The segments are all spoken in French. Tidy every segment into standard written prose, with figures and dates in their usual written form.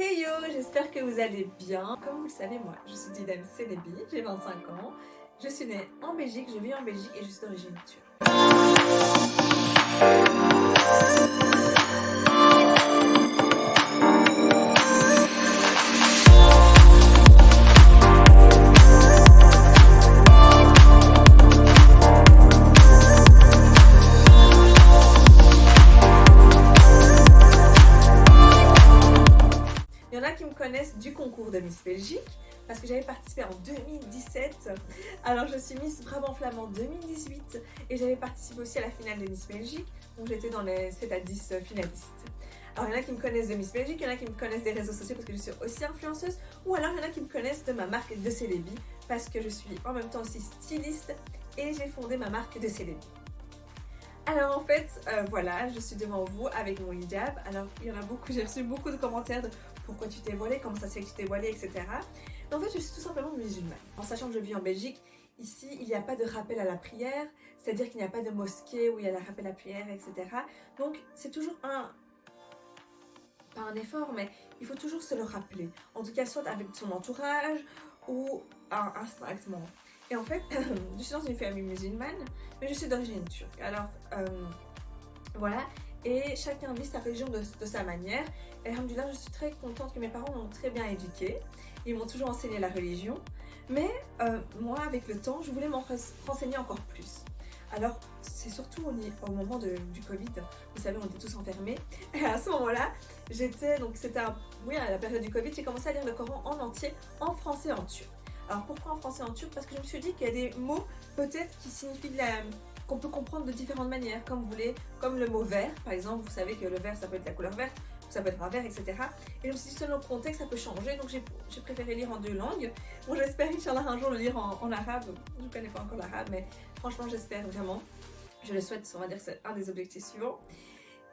Hey yo, j'espère que vous allez bien. Comme vous le savez, moi, je suis Didem Celebi, j'ai 25 ans. Je suis née en Belgique, je vis en Belgique et je suis d'origine turque. Il y en a qui me connaissent du concours de Miss Belgique parce que j'avais participé en 2017. Alors je suis Miss Brabant Flamand 2018 et j'avais participé aussi à la finale de Miss Belgique, donc j'étais dans les 7 à 10 finalistes. Alors il y en a qui me connaissent de Miss Belgique, il y en a qui me connaissent des réseaux sociaux parce que je suis aussi influenceuse, ou alors il y en a qui me connaissent de ma marque de Celebi parce que je suis en même temps aussi styliste et j'ai fondé ma marque de Celebi. Alors en fait, voilà, je suis devant vous avec mon hijab. Alors il y en a beaucoup, j'ai reçu beaucoup de commentaires de pourquoi tu t'es voilée, comment ça se fait que tu t'es voilée, etc. Mais en fait, je suis tout simplement musulmane. En sachant que je vis en Belgique, ici, il n'y a pas de rappel à la prière, c'est-à-dire qu'il n'y a pas de mosquée où il y a le rappel à la prière, etc. Donc c'est toujours pas un effort, mais il faut toujours se le rappeler. En tout cas, soit avec son entourage ou instinctivement. Et en fait, je suis dans une famille musulmane, mais je suis d'origine turque. Alors, voilà. Et chacun vit sa religion de sa manière. Et alhamdoulilah, je suis très contente que mes parents m'ont très bien éduquée. Ils m'ont toujours enseigné la religion. Mais moi, avec le temps, je voulais m'en renseigner encore plus. Alors, c'est surtout au moment du Covid, vous savez, on était tous enfermés. Et à ce moment-là, c'était à la période du Covid, j'ai commencé à lire le Coran en entier, en français et en turc. Alors pourquoi en français et en turc? Parce que je me suis dit qu'il y a des mots peut-être qui signifient qu'on peut comprendre de différentes manières, comme le mot vert, par exemple, vous savez que le vert ça peut être la couleur verte, ça peut être un vert, etc. Et je me suis dit selon le contexte ça peut changer, donc j'ai préféré lire en deux langues. Bon, j'espère Inch'Allah un jour le lire en arabe, je ne connais pas encore l'arabe, mais franchement j'espère vraiment, je le souhaite, on va dire que c'est un des objectifs suivants.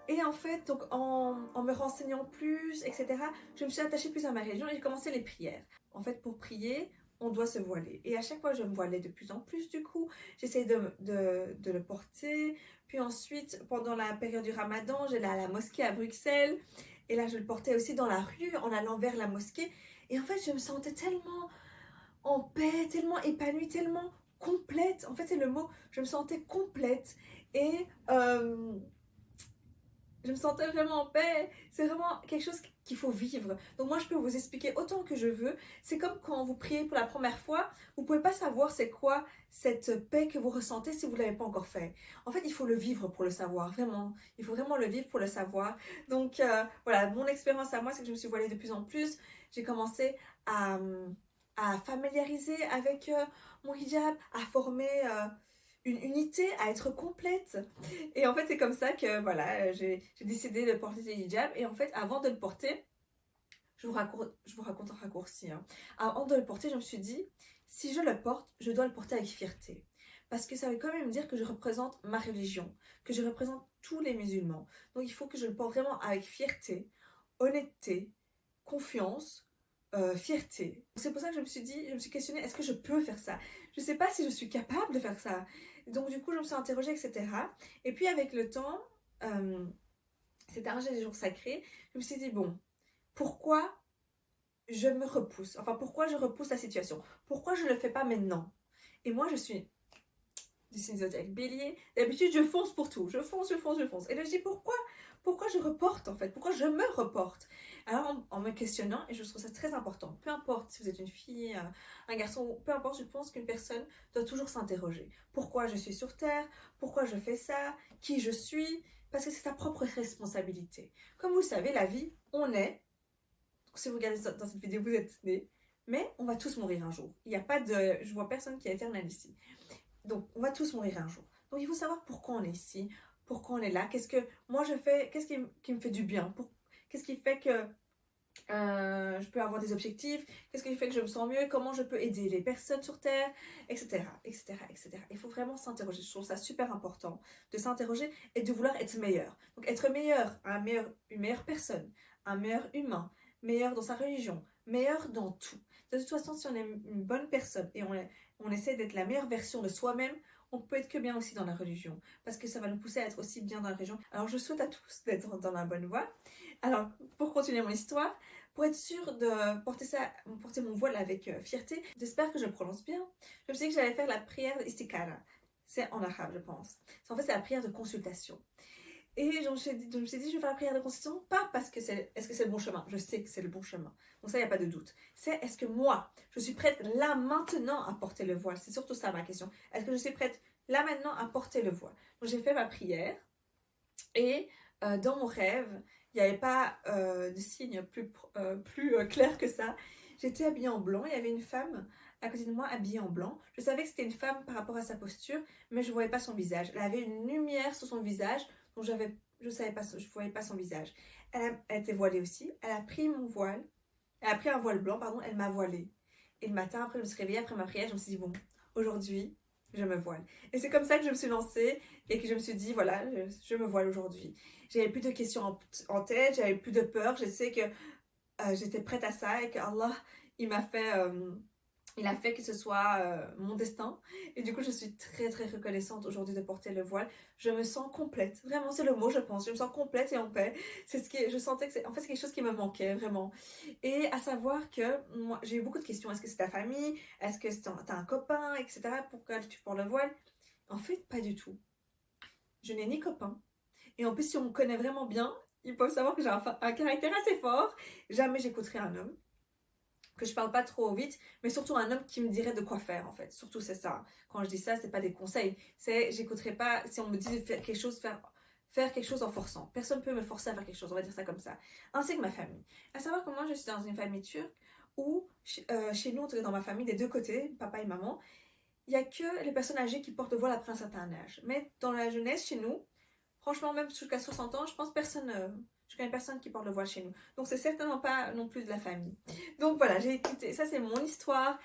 Et en fait, donc en me renseignant plus, etc., je me suis attachée plus à ma religion et j'ai commencé les prières. En fait, pour prier, on doit se voiler. Et à chaque fois, je me voilais de plus en plus, du coup. J'essayais de le porter. Puis ensuite, pendant la période du Ramadan, j'allais à la mosquée à Bruxelles. Et là, je le portais aussi dans la rue, en allant vers la mosquée. Et en fait, je me sentais tellement en paix, tellement épanouie, tellement complète. En fait, c'est le mot. Je me sentais complète. Et je me sentais vraiment en paix. C'est vraiment quelque chose qu'il faut vivre. Donc moi, je peux vous expliquer autant que je veux. C'est comme quand vous priez pour la première fois, vous pouvez pas savoir c'est quoi cette paix que vous ressentez si vous l'avez pas encore fait. En fait, il faut le vivre pour le savoir, vraiment. Il faut vraiment le vivre pour le savoir. Donc voilà, mon expérience à moi, c'est que je me suis voilée de plus en plus. J'ai commencé à familiariser avec mon hijab, à former une unité, à être complète. Et en fait, c'est comme ça que voilà, j'ai décidé de porter le hijab. Et en fait, avant de le porter, je vous raconte un raccourci. Hein. Avant de le porter, je me suis dit, si je le porte, je dois le porter avec fierté. Parce que ça veut quand même dire que je représente ma religion, que je représente tous les musulmans. Donc il faut que je le porte vraiment avec fierté, honnêteté, confiance, fierté. C'est pour ça que je me suis dit, je me suis questionnée, est-ce que je peux faire ça? Je ne sais pas si je suis capable de faire ça. Donc du coup, je me suis interrogée, etc. Et puis avec le temps, c'était un des jours sacrés, je me suis dit, bon, pourquoi je me repousse? Enfin, pourquoi je repousse la situation? Pourquoi je ne le fais pas maintenant? Et moi, je suis du signe zodiaque bélier. D'habitude, je fonce pour tout. Je fonce. Et là, je dis, pourquoi je reporte en fait? Pourquoi je me reporte? Alors, en me questionnant, et je trouve ça très important, peu importe si vous êtes une fille, un garçon, peu importe, je pense qu'une personne doit toujours s'interroger. Pourquoi je suis sur Terre? Pourquoi je fais ça? Qui je suis? Parce que c'est ta propre responsabilité. Comme vous le savez, la vie, on est, si vous regardez dans cette vidéo, vous êtes né, mais on va tous mourir un jour. Il n'y a pas de... Je vois personne qui est éternel ici. Donc, on va tous mourir un jour. Donc, il faut savoir pourquoi on est ici, pourquoi on est là, qu'est-ce que moi je fais, qu'est-ce qui me fait du bien, qu'est-ce qui fait que je peux avoir des objectifs, qu'est-ce qui fait que je me sens mieux, comment je peux aider les personnes sur Terre, etc., etc., etc. Il faut vraiment s'interroger. Je trouve ça super important de s'interroger et de vouloir être meilleur. Donc, être meilleur, une meilleure personne, un meilleur humain, meilleur dans sa religion, meilleur dans tout. De toute façon, si on est une bonne personne et on essaie d'être la meilleure version de soi-même, on peut être que bien aussi dans la religion, parce que ça va nous pousser à être aussi bien dans la religion. Alors je souhaite à tous d'être dans la bonne voie. Alors, pour continuer mon histoire, pour être sûre de porter mon voile avec fierté. J'espère que je prononce bien. Je me suis dit que j'allais faire la prière d'Istikara. C'est en arabe, je pense. En fait, c'est la prière de consultation. Et je me suis dit, je vais faire la prière de consultation, pas parce que est-ce que c'est le bon chemin. Je sais que c'est le bon chemin. Donc ça, il n'y a pas de doute. C'est est-ce que moi, je suis prête là maintenant à porter le voile. C'est surtout ça ma question. Est-ce que je suis prête là maintenant à porter le voile. Donc j'ai fait ma prière et dans mon rêve, il n'y avait pas de signe plus clair que ça. J'étais habillée en blanc, il y avait une femme à côté de moi habillée en blanc. Je savais que c'était une femme par rapport à sa posture, mais je ne voyais pas son visage. Elle avait une lumière sur son visage, donc je ne voyais pas son visage. Elle était voilée aussi. Elle a pris mon voile, elle a pris un voile blanc, pardon, elle m'a voilée. Et le matin, après, je me suis réveillée, après ma prière, je me suis dit, bon, aujourd'hui, je me voile. Et c'est comme ça que je me suis lancée et que je me suis dit, voilà, je me voile aujourd'hui. J'avais plus de questions en tête, j'avais plus de peur, je sais que j'étais prête à ça et que Allah, il a fait que ce soit mon destin. Et du coup, je suis très très reconnaissante aujourd'hui de porter le voile. Je me sens complète. Vraiment, c'est le mot, je pense. Je me sens complète et en paix. C'est ce qui, je sentais que en fait, c'est quelque chose qui me manquait, vraiment. Et à savoir que moi, j'ai eu beaucoup de questions. Est-ce que c'est ta famille? Est-ce que t'as un copain, etc. Pourquoi tu portes le voile? En fait, pas du tout. Je n'ai ni copain. Et en plus, si on me connaît vraiment bien, ils peuvent savoir que j'ai un caractère assez fort. Jamais j'écouterai un homme, que je parle pas trop vite, mais surtout un homme qui me dirait de quoi faire en fait. Surtout c'est ça. Quand je dis ça, c'est pas des conseils. C'est j'écouterai pas si on me dit de faire quelque chose, faire quelque chose en forçant. Personne peut me forcer à faire quelque chose, on va dire ça comme ça. Ainsi que ma famille. À savoir que moi je suis dans une famille turque où chez nous, dans ma famille, des deux côtés, papa et maman, il y a que les personnes âgées qui portent le voile après un certain âge. Mais dans la jeunesse, chez nous, franchement, même jusqu'à 60 ans, je pense je connais personne qui porte le voile chez nous. Donc c'est certainement pas non plus de la famille. Donc voilà, j'ai écouté, ça c'est mon histoire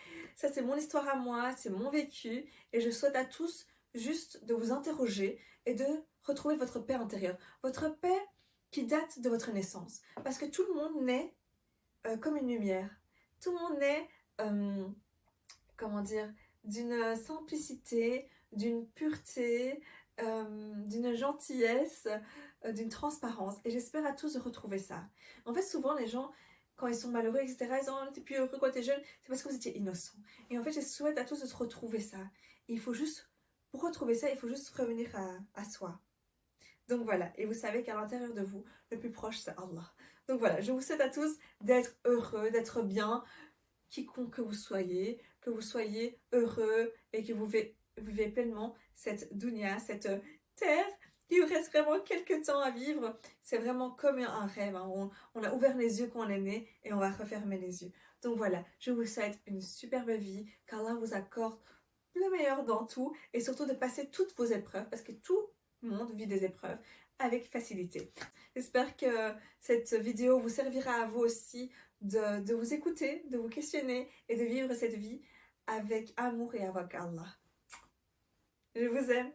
à moi, c'est mon vécu, et je souhaite à tous juste de vous interroger et de retrouver votre paix intérieure, votre paix qui date de votre naissance. Parce que tout le monde naît comme une lumière, tout le monde naît, comment dire, d'une simplicité, d'une pureté, d'une gentillesse, d'une transparence. Et j'espère à tous de retrouver ça. En fait, souvent, les gens, quand ils sont malheureux, etc., ils disent « Oh, t'es plus heureux quand t'es jeune », c'est parce que vous étiez innocent. Et en fait, je souhaite à tous de se retrouver ça. Et il faut juste, pour retrouver ça, il faut juste revenir à soi. Donc voilà, et vous savez qu'à l'intérieur de vous, le plus proche, c'est Allah. Donc voilà, je vous souhaite à tous d'être heureux, d'être bien, quiconque que vous soyez heureux et que vous vivez pleinement cette dunya, cette terre qui vous reste vraiment quelques temps à vivre. C'est vraiment comme un rêve. Hein. On a ouvert les yeux quand on est né et on va refermer les yeux. Donc voilà, je vous souhaite une superbe vie, qu'Allah vous accorde le meilleur dans tout et surtout de passer toutes vos épreuves parce que tout le monde vit des épreuves avec facilité. J'espère que cette vidéo vous servira à vous aussi de vous écouter, de vous questionner et de vivre cette vie avec amour et avec Allah. Je vous aime.